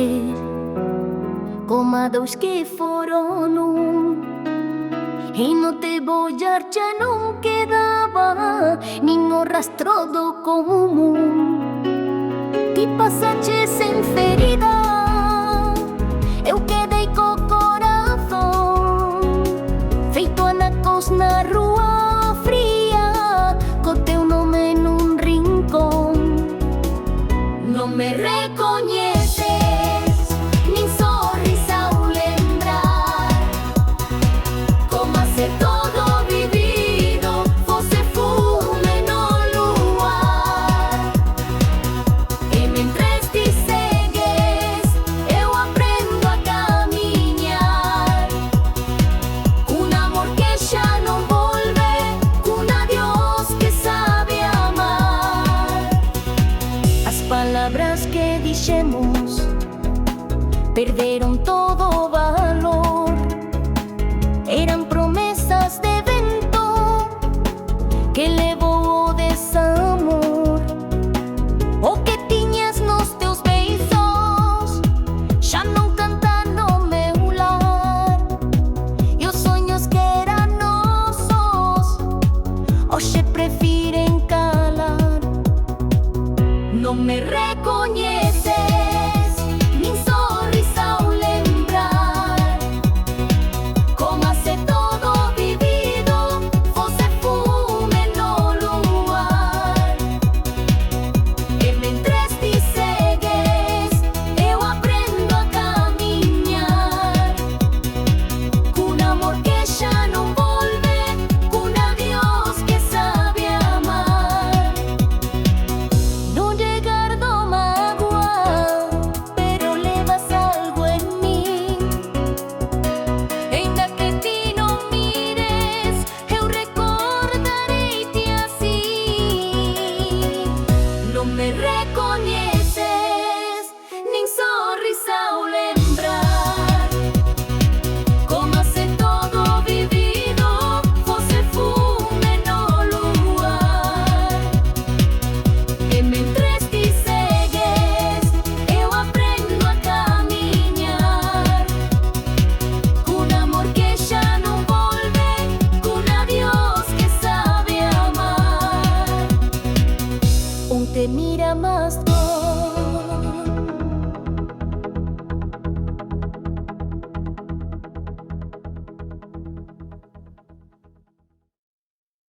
noche, como a dos que foron un. E no te bollar ya non quedaba nin o rastro do común. Ti pasache sen ferida, eu quedei co corazón feito anacos na rúa fría, co teu nome nun rincón. Non me recoñeces, nin sorrisa ao lembrar, como a ser todo vivido fose fume no luar. E mentres ti segues, eu aprendo a camiñar, cun amor que xa non volve, cun adiós que sabe amar. As palabras que dixemos perderon todo o valor.